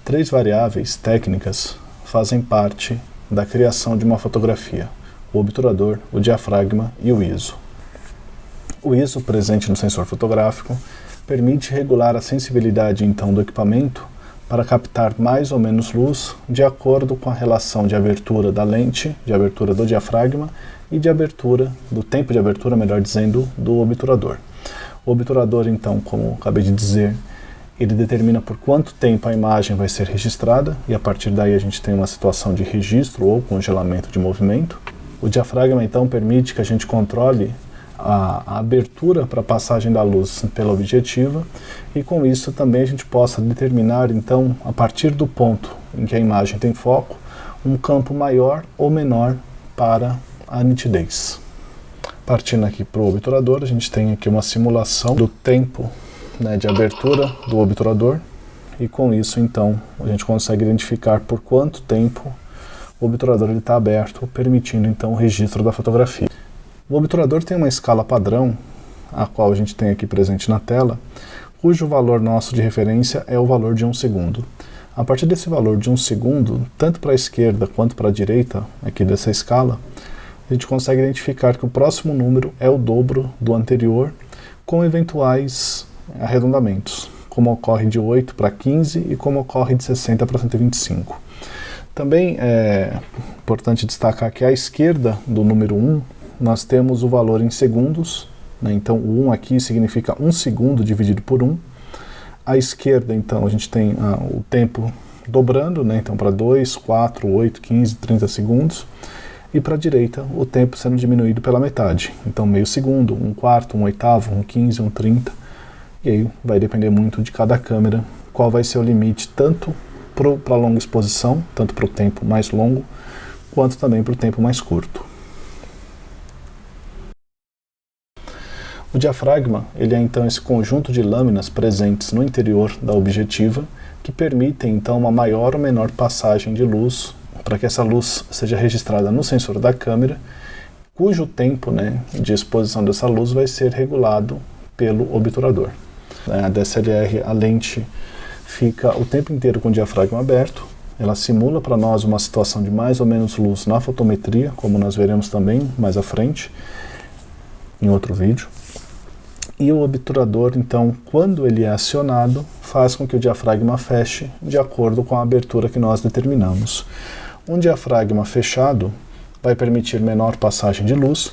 Três variáveis técnicas fazem parte da criação de uma fotografia: o obturador, o diafragma e o ISO. O ISO presente no sensor fotográfico permite regular a sensibilidade então do equipamento para captar mais ou menos luz de acordo com a relação de abertura da lente, de abertura do diafragma e de abertura, do tempo de abertura, melhor dizendo, do obturador. O obturador, então, como acabei de dizer, ele determina por quanto tempo a imagem vai ser registrada e a partir daí a gente tem uma situação de registro ou congelamento de movimento. O diafragma, então, permite que a gente controle a abertura para a passagem da luz pela objetiva e com isso também a gente possa determinar, então, a partir do ponto em que a imagem tem foco, um campo maior ou menor para a nitidez. Partindo aqui para o obturador, a gente tem aqui uma simulação do tempo, né, de abertura do obturador e com isso então a gente consegue identificar por quanto tempo o obturador está aberto, permitindo então o registro da fotografia. O obturador tem uma escala padrão, a qual a gente tem aqui presente na tela, cujo valor nosso de referência é o valor de 1 segundo. A partir desse valor de 1 segundo, tanto para a esquerda quanto para a direita aqui dessa escala, a gente consegue identificar que o próximo número é o dobro do anterior, com eventuais arredondamentos, como ocorre de 8 para 15 e como ocorre de 60 para 125. Também é importante destacar que à esquerda do número 1 nós temos o valor em segundos, né? Então o 1 aqui significa 1 segundo dividido por 1. À esquerda então a gente tem o tempo dobrando, né? Então para 2, 4, 8, 15, 30 segundos. E para a direita o tempo sendo diminuído pela metade. Então meio segundo, 1/4, 1/8, 1/15, 1/30. E aí vai depender muito de cada câmera qual vai ser o limite tanto para a longa exposição, tanto para o tempo mais longo, quanto também para o tempo mais curto. O diafragma ele é então esse conjunto de lâminas presentes no interior da objetiva que permitem então uma maior ou menor passagem de luz para que essa luz seja registrada no sensor da câmera, cujo tempo, né, de exposição dessa luz vai ser regulado pelo obturador. A DSLR, a lente fica o tempo inteiro com o diafragma aberto, ela simula para nós uma situação de mais ou menos luz na fotometria, como nós veremos também mais à frente, em outro vídeo. E o obturador, então, quando ele é acionado, faz com que o diafragma feche de acordo com a abertura que nós determinamos. Um diafragma fechado vai permitir menor passagem de luz,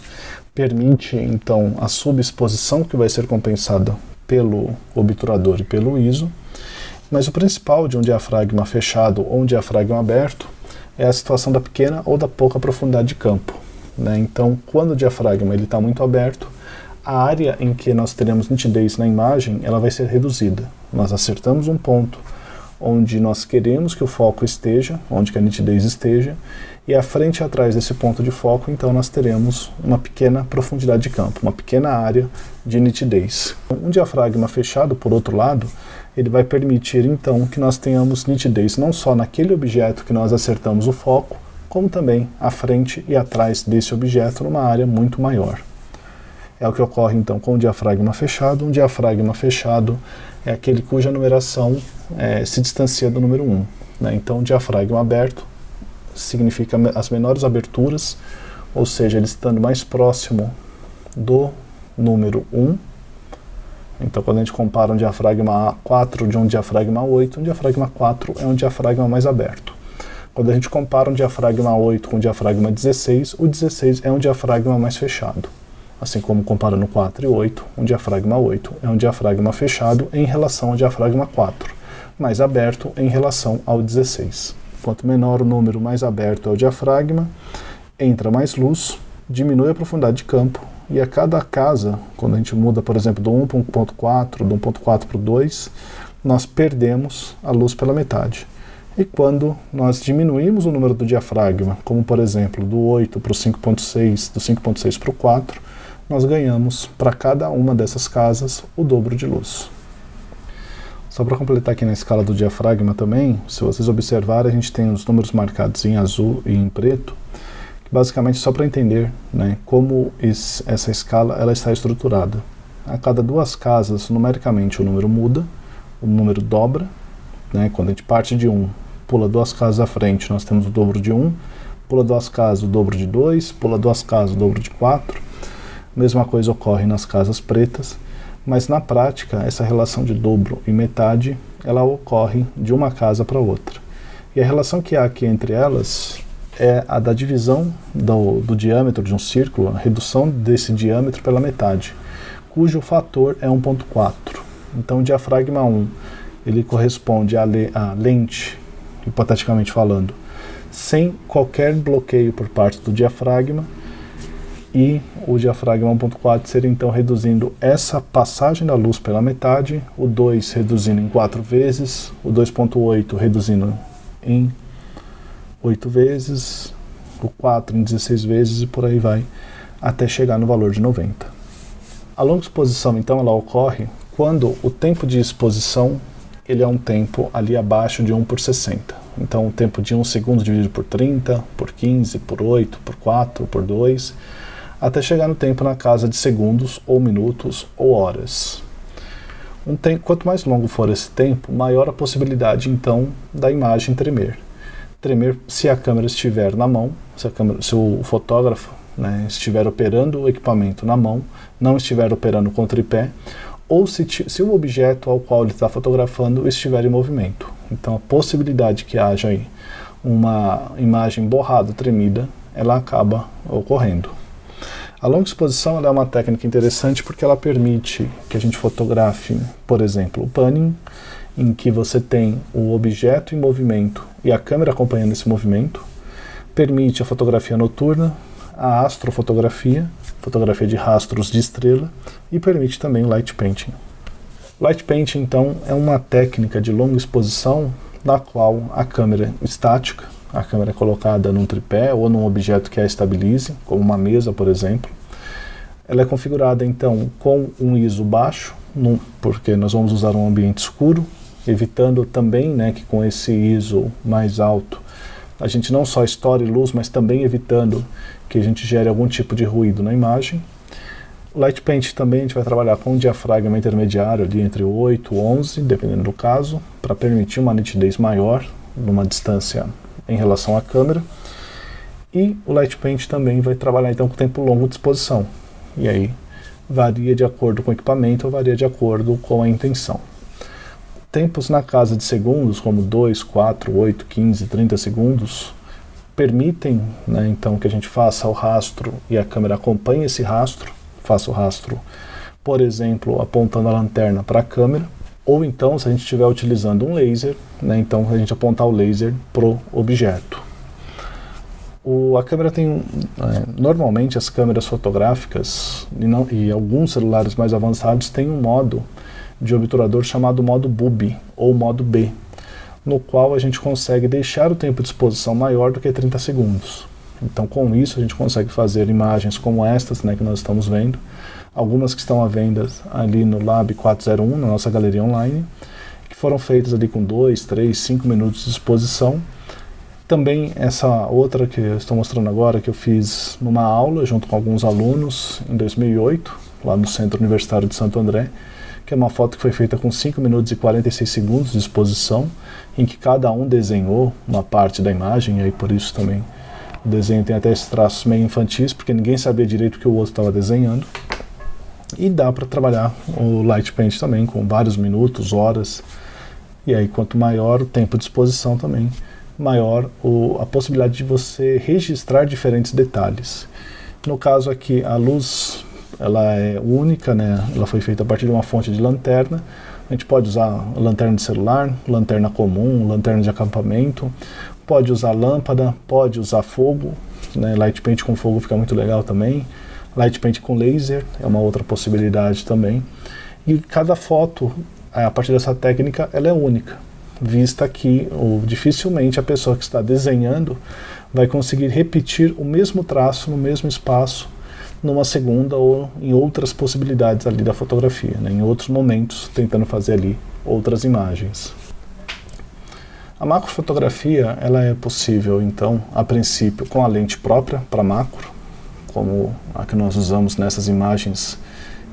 permite, então, a subexposição que vai ser compensada pelo obturador e pelo ISO, mas o principal de um diafragma fechado ou um diafragma aberto é a situação da pequena ou da pouca profundidade de campo, né? Então, quando o diafragma está muito aberto, a área em que nós teremos nitidez na imagem ela vai ser reduzida. Nós acertamos um ponto onde nós queremos que o foco esteja, onde que a nitidez esteja, e à frente e atrás desse ponto de foco, então nós teremos uma pequena profundidade de campo, uma pequena área de nitidez. Um diafragma fechado, por outro lado, ele vai permitir então que nós tenhamos nitidez não só naquele objeto que nós acertamos o foco, como também à frente e atrás desse objeto numa área muito maior. É o que ocorre então com o diafragma fechado. Um diafragma fechado é aquele cuja numeração se distancia do número 1. Né? Então, o diafragma aberto significa as menores aberturas, ou seja, ele estando mais próximo do número 1. Então, quando a gente compara um diafragma 4 de um diafragma 8, um diafragma 4 é um diafragma mais aberto. Quando a gente compara um diafragma 8 com um diafragma 16, o 16 é um diafragma mais fechado. Assim como comparando 4 e 8, um diafragma 8 é um diafragma fechado em relação ao diafragma 4, mais aberto em relação ao 16. Quanto menor o número, mais aberto é o diafragma, entra mais luz, diminui a profundidade de campo, e a cada casa, quando a gente muda, por exemplo, do 1 para o 1.4, do 1.4 para o 2, nós perdemos a luz pela metade. E quando nós diminuímos o número do diafragma, como por exemplo, do 8 para o 5.6, do 5.6 para o 4, nós ganhamos para cada uma dessas casas o dobro de luz. Só para completar aqui na escala do diafragma também, se vocês observarem, a gente tem os números marcados em azul e em preto, que basicamente só para entender, né, como essa escala ela está estruturada. A cada duas casas, numericamente, o número muda, o número dobra, né, quando a gente parte de 1, pula 2 casas à frente, nós temos o dobro de 1, pula 2 casas, o dobro de 2, pula 2 casas, o dobro de 4. Mesma coisa ocorre nas casas pretas, mas na prática, essa relação de dobro e metade, ela ocorre de uma casa para outra. E a relação que há aqui entre elas é a da divisão do diâmetro de um círculo, a redução desse diâmetro pela metade, cujo fator é 1,4. Então, o diafragma 1, ele corresponde à lente, hipoteticamente falando, sem qualquer bloqueio por parte do diafragma, e o diafragma 1.4 seria então reduzindo essa passagem da luz pela metade, o 2 reduzindo em 4 vezes, o 2.8 reduzindo em 8 vezes, o 4 em 16 vezes e por aí vai, até chegar no valor de 90. A longa exposição então ela ocorre quando o tempo de exposição ele é um tempo ali abaixo de 1 por 60. Então o tempo de 1 segundo dividido por 30, por 15, por 8, por 4, por 2, até chegar no tempo na casa de segundos, ou minutos, ou horas. Quanto mais longo for esse tempo, maior a possibilidade, então, da imagem tremer. Tremer se a câmera estiver na mão, se o fotógrafo, né, estiver operando o equipamento na mão, não estiver operando com tripé, ou se o objeto ao qual ele está fotografando estiver em movimento. Então, a possibilidade que haja aí uma imagem borrada, tremida, ela acaba ocorrendo. A longa exposição ela é uma técnica interessante porque ela permite que a gente fotografe, por exemplo, o panning, em que você tem o objeto em movimento e a câmera acompanhando esse movimento, permite a fotografia noturna, a astrofotografia, fotografia de rastros de estrela, e permite também o light painting. Light painting, então, é uma técnica de longa exposição na qual a câmera estática, a câmera é colocada num tripé ou num objeto que a estabilize, como uma mesa, por exemplo. Ela é configurada, então, com um ISO baixo, porque nós vamos usar um ambiente escuro, evitando também, né, que com esse ISO mais alto a gente não só estoure luz, mas também evitando que a gente gere algum tipo de ruído na imagem. O Light Paint também a gente vai trabalhar com um diafragma intermediário ali entre 8 e 11, dependendo do caso, para permitir uma nitidez maior numa distância em relação à câmera. E o Light Paint também vai trabalhar então com tempo longo de exposição. E aí varia de acordo com o equipamento ou varia de acordo com a intenção. Tempos na casa de segundos, como 2, 4, 8, 15, 30 segundos, permitem, né, então que a gente faça o rastro e a câmera acompanhe esse rastro, faça o rastro, por exemplo, apontando a lanterna para a câmera, ou então, se a gente estiver utilizando um laser, né, então a gente apontar o laser para o objeto. A câmera tem, normalmente as câmeras fotográficas e alguns celulares mais avançados têm um modo de obturador chamado modo BUB ou modo B, no qual a gente consegue deixar o tempo de exposição maior do que 30 segundos. Então, com isso, a gente consegue fazer imagens como estas, né, que nós estamos vendo, algumas que estão à venda ali no Lab 401, na nossa galeria online, que foram feitas ali com 2, 3, 5 minutos de exposição. Também essa outra que eu estou mostrando agora, que eu fiz numa aula junto com alguns alunos em 2008, lá no Centro Universitário de Santo André, que é uma foto que foi feita com 5 minutos e 46 segundos de exposição, em que cada um desenhou uma parte da imagem, e aí por isso também o desenho tem até esses traços meio infantis, porque ninguém sabia direito o que o outro estava desenhando. E dá para trabalhar o Light Paint também, com vários minutos, horas, e aí quanto maior o tempo de exposição também, maior a possibilidade de você registrar diferentes detalhes. No caso aqui, a luz ela é única, né? Ela foi feita a partir de uma fonte de lanterna. A gente pode usar lanterna de celular, lanterna comum, lanterna de acampamento, pode usar lâmpada, pode usar fogo, né? Light Paint com fogo fica muito legal também. Light Paint com laser é uma outra possibilidade também. E cada foto, a partir dessa técnica, ela é única, vista que dificilmente a pessoa que está desenhando vai conseguir repetir o mesmo traço no mesmo espaço numa segunda ou em outras possibilidades ali da fotografia, né, em outros momentos, tentando fazer ali outras imagens. A macrofotografia ela é possível, então, a princípio, com a lente própria para macro, como a que nós usamos nessas imagens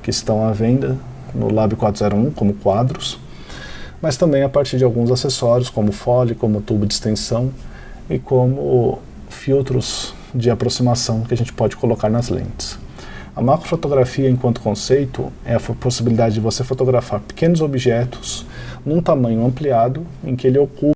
que estão à venda no Lab 401 como quadros. mas também a partir de alguns acessórios, como fole, como tubo de extensão e como filtros de aproximação que a gente pode colocar nas lentes. A macrofotografia, enquanto conceito, é a possibilidade de você fotografar pequenos objetos num tamanho ampliado, em que ele ocupa